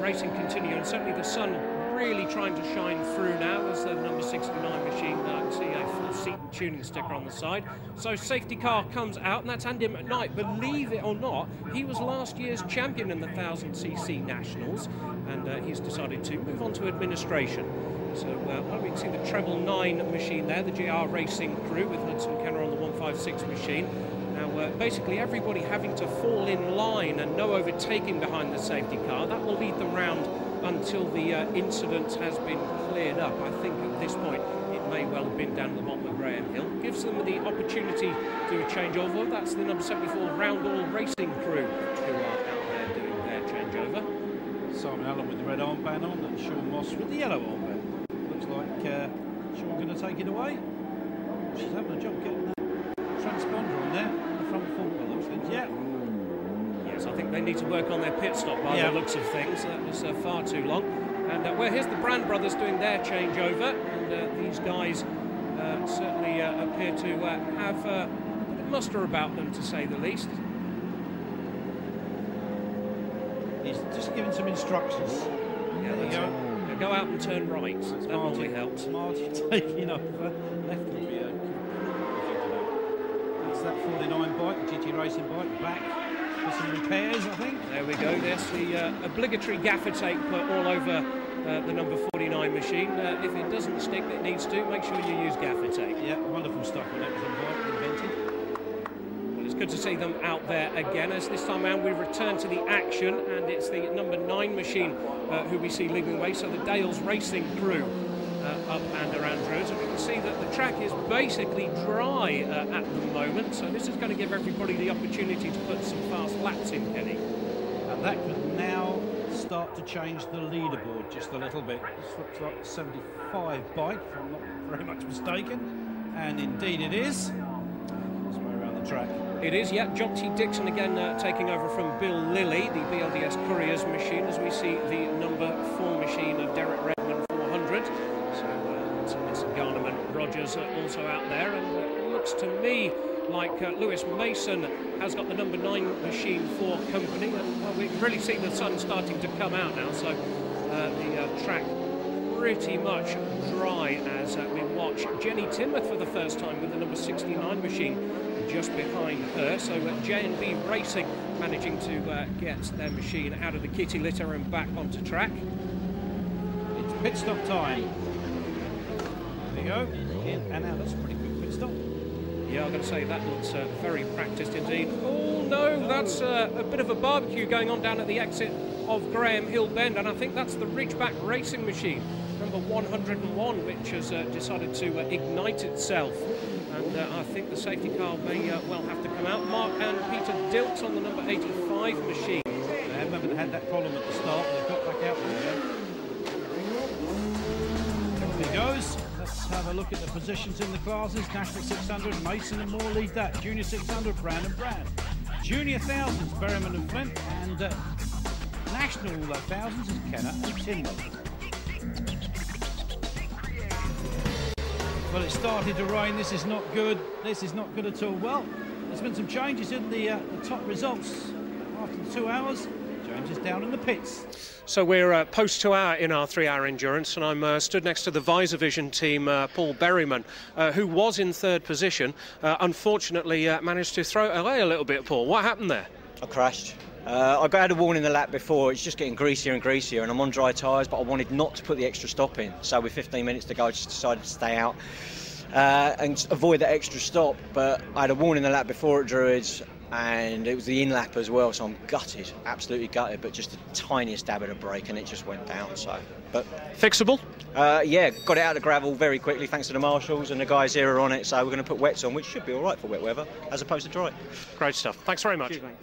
racing continue, and certainly the sun really trying to shine through now as the number 69 machine. I can see a full seat and tuning sticker on the side. So safety car comes out, and that's Andy McKnight. Believe it or not, he was last year's champion in the 1000cc Nationals, and he's decided to move on to administration. So we can see the treble 9 machine there, the GR Racing crew with Hudson Kenner on the 156 machine. Now, basically everybody having to fall in line and no overtaking behind the safety car. That will lead them round until the incident has been cleared up. I think at this point it may well have been down at the bottom of Graham Hill. Gives them the opportunity to do a changeover. That's the number 74 Roundall Racing crew who are out there doing their changeover. Simon Allen with the red armband on, and Sean Moss with the yellow armband. Looks like Sean going to take it away. She's having a job getting that transponder on there. The front fork, by those things. Yeah. Yes, I think they need to work on their pit stop by the looks of things. That was far too long. And well, here's the Brand brothers doing their changeover, and these guys certainly appear to have a bit of muster about them, to say the least. He's just giving some instructions. Yeah, there you go. Go out and turn right. That probably helps. Marty taking over. Left will be a That's that 49 bike, the GT Racing bike, back for some repairs, I think. There we go. There's the obligatory gaffer tape put all over the number 49 machine. If it doesn't stick, it needs to. Make sure you use gaffer tape. Yeah, wonderful stuff when that was invented. Well, it's good to see them out there again, as this time around we return to the action, and it's the number 9 machine who we see leading the way. So the Dales Racing crew up and around Druids, and we can see that the track is basically dry at the moment, so this is going to give everybody the opportunity to put some fast laps in, Kenny. And that could now start to change the leaderboard just a little bit. This looks like the 75 bike, if I'm not very much mistaken, and indeed it is. This way around the track. It is, yeah. John T. Dixon again taking over from Bill Lilly, the BLDS Couriers machine, as we see the number 4 machine of Derek Redmond 400. So it's Garnerman Rogers also out there, and it looks to me like Lewis Mason has got the number 9 machine for company, and well, we can really see the sun starting to come out now, so the track pretty much dry as we watch Jenny Timber for the first time with the number 69 machine just behind her. So J&B Racing managing to get their machine out of the kitty litter and back onto track. It's pit stop time. There we go. In and out. That's a pretty quick pit stop. Yeah, I'm going to say that looks very practiced indeed. Oh no, that's a bit of a barbecue going on down at the exit of Graham Hill Bend, and I think that's the Ridgeback Racing machine, number 101, which has decided to ignite itself. And I think the safety car may well have to come out. Mark and Peter Dilks on the number 85 machine. I remember they had that problem at the start, but they got back out there. There he goes. Let's have a look at the positions in the classes. National 600, Mason and Moore lead that. Junior 600, Brand and Brand. Junior 1000s, Berryman and Flint. And National 1000s is Kenner and Tinwell. Well, it started to rain. This is not good. This is not good at all. Well, there's been some changes in the top results after the 2 hours. James is down in the pits. So we're post 2 hour in our 3 hour endurance, and I'm stood next to the Visor Vision team, Paul Berryman, who was in 3rd position. Unfortunately, managed to throw it away a little bit. Paul, what happened there? I crashed. I had a warning the lap before. It's just getting greasier and greasier, and I'm on dry tyres, but I wanted not to put the extra stop in. So with 15 minutes to go, I just decided to stay out and avoid that extra stop. But I had a warning the lap before at Druids, and it was the in lap as well, so I'm gutted, absolutely gutted, but just the tiniest dab of a brake and it just went down. So, but fixable? Yeah, got it out of the gravel very quickly thanks to the marshals, and the guys here are on it, so we're going to put wets on, which should be all right for wet weather as opposed to dry. Great stuff. Thanks very much. Cheers, mate.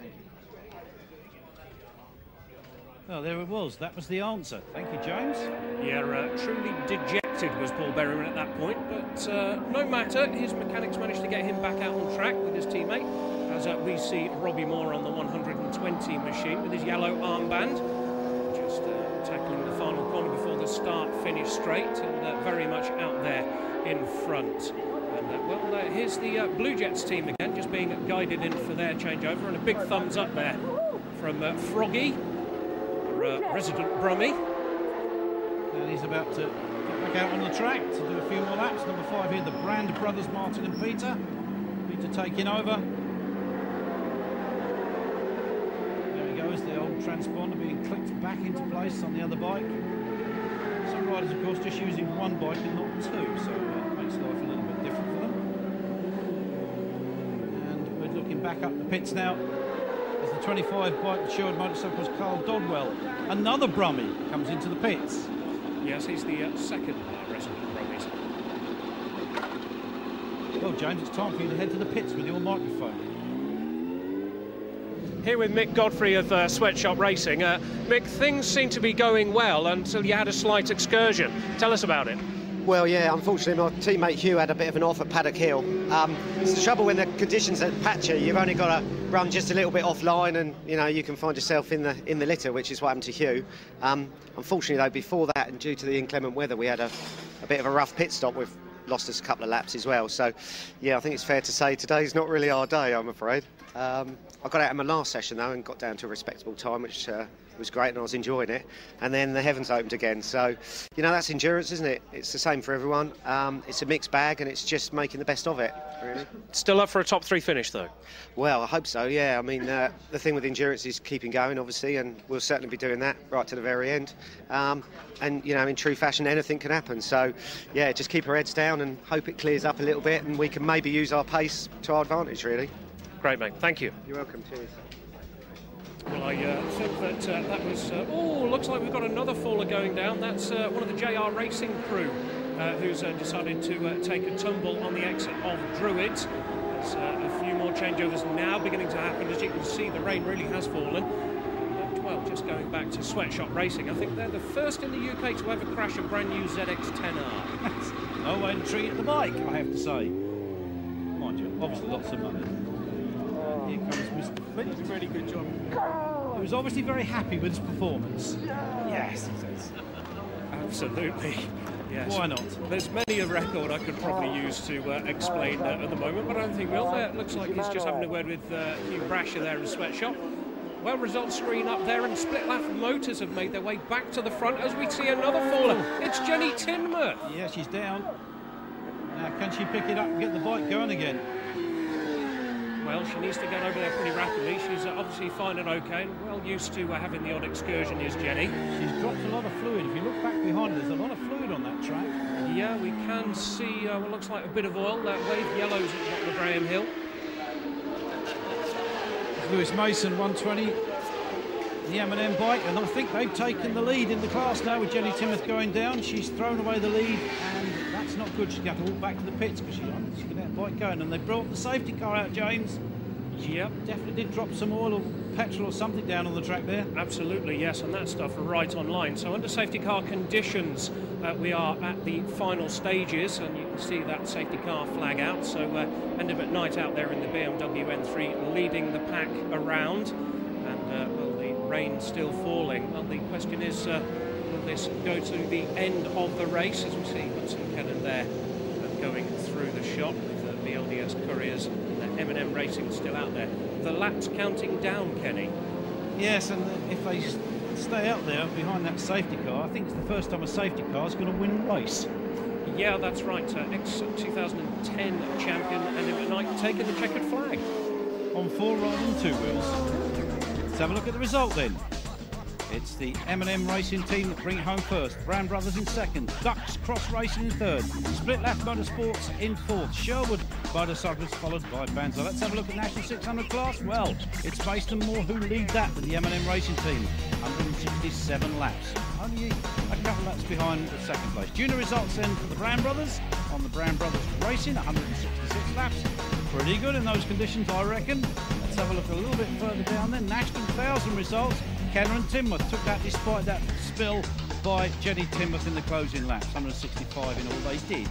Well, there it was. That was the answer. Thank you, James. Yeah, truly dejected was Paul Berryman at that point, but no matter, his mechanics managed to get him back out on track with his teammate, as we see Robbie Moore on the 120 machine with his yellow armband, just tackling the final corner before the start-finish straight, and very much out there in front. And well, here's the Blue Jets team again, just being guided in for their changeover, and a big thumbs up there from Froggy. resident Brummie. And he's about to get back out on the track to do a few more laps. Number 5 here, the Brand brothers, Martin and Peter. Peter taking over. There he goes, the old transponder being clicked back into place on the other bike. Some riders, of course, just using one bike and not two, so it makes life a little bit different for them. And we're looking back up the pits now. As the 25 bike Sherwood Motorcycles Carl Dodwell, another Brummie, comes into the pits. Yes, he's the second resident Brummies. Well, James, it's time for you to head to the pits with your microphone. Here with Mick Godfrey of Sweatshop Racing. Mick, things seem to be going well until you had a slight excursion. Tell us about it. Well, yeah, unfortunately my teammate Hugh had a bit of an off at Paddock Hill. It's the trouble when the conditions are patchy, you've only got to run just a little bit offline and, you know, you can find yourself in the litter, which is what happened to Hugh. Unfortunately, though, before that and due to the inclement weather, we had a bit of a rough pit stop. We've lost us a couple of laps as well. So, yeah, I think it's fair to say today's not really our day, I'm afraid. I got out in my last session, though, and got down to a respectable time, which was great, and I was enjoying it. And then the heavens opened again. So, you know, that's endurance, isn't it? It's the same for everyone. It's a mixed bag, and it's just making the best of it, really. Still up for a top 3 finish, though? Well, I hope so, yeah. I mean, the thing with endurance is keeping going, obviously, and we'll certainly be doing that right to the very end. And, you know, in true fashion, anything can happen. So, yeah, just keep our heads down and hope it clears up a little bit, and we can maybe use our pace to our advantage, really. Great, mate. Thank you. You're welcome. Cheers. Well, I think that that was... looks like we've got another faller going down. That's one of the JR Racing crew who's decided to take a tumble on the exit of Druids. There's a few more changeovers now beginning to happen. As you can see, the rain really has fallen. Well, just going back to Sweatshop Racing, I think they're the first in the UK to ever crash a brand new ZX-10R. No entry at the bike, I have to say. Mind you, obviously lots of money. Here comes Mr. Flint. It's a really good job. He was obviously very happy with his performance. Yes, he says. Absolutely. Yes. Why not? There's many a record I could probably use to explain at the moment, but I don't think we'll. It looks like he's just having a word with Hugh Brasher there in Sweatshop. Well, results screen up there, and Split Laugh Motors have made their way back to the front as we see another faller. It's Jenny Tinmouth. Yeah, she's down. Now, can she pick it up and get the bike going again? Well, she needs to get over there pretty rapidly. She's obviously fine and okay, and well used to having the odd excursion, is Jenny. She's dropped a lot of fluid. If you look back behind her, there's a lot of fluid on that track. Yeah, we can see what looks like a bit of oil. That wave yellows at the bottom of Graham Hill. Lewis Mason, 120, the M&M bike, and I think they've taken the lead in the class now with Jenny Tinmouth going down. She's thrown away the lead, and that's not good. She's going to walk back to the pits because she's got that bike going. And they brought the safety car out, James. Yep. Definitely did drop some oil or petrol or something down on the track there. Absolutely, yes, and that stuff right online. So under safety car conditions, we are at the final stages, and you can see that safety car flag out. So end of at night out there in the BMW M3 leading the pack around, and well, the rain still falling. Well, the question is, will this go to the end of the race? As we see Hudson Cannon there going through the shot with the LDS Couriers. M&M Racing still out there. The laps counting down, Kenny. Yes, and if they stay out there behind that safety car, I think it's the first time a safety car is going to win a race. Yeah, that's right. Ex-2010 champion and at night taking the checkered flag. On 4 rather than 2 wheels. Let's have a look at the result then. It's the M&M Racing team that bring it home first. Brand Brothers in second. Ducks Cross Racing in third. Split Laugh Motorsports in fourth. Sherwood Motorcycles followed by Banzo. Let's have a look at National 600 class. Well, it's Mason Moore who lead that with the M&M Racing team. 167 laps. Only a couple laps behind the second place. Junior results then for the Brand Brothers. On the Brand Brothers Racing, 166 laps. Pretty good in those conditions, I reckon. Let's have a look a little bit further down then. National 1000 results. Kenner and Tinmouth took that despite that spill by Jenny Tinmouth in the closing laps. 165 in all they did.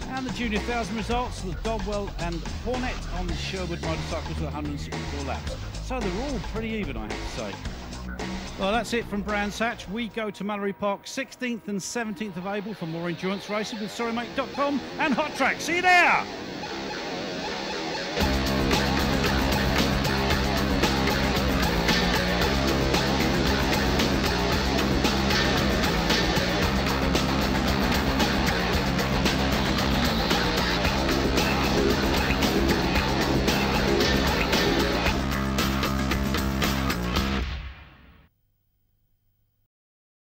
And the Junior 1000 results with Dodwell and Hornet on the Sherwood Motorcycles with 164 laps. So they're all pretty even, I have to say. Well, that's it from Brands Hatch. We go to Mallory Park 16th and 17th of April for more endurance racing with SorryMate.com and Hottrax. See you there!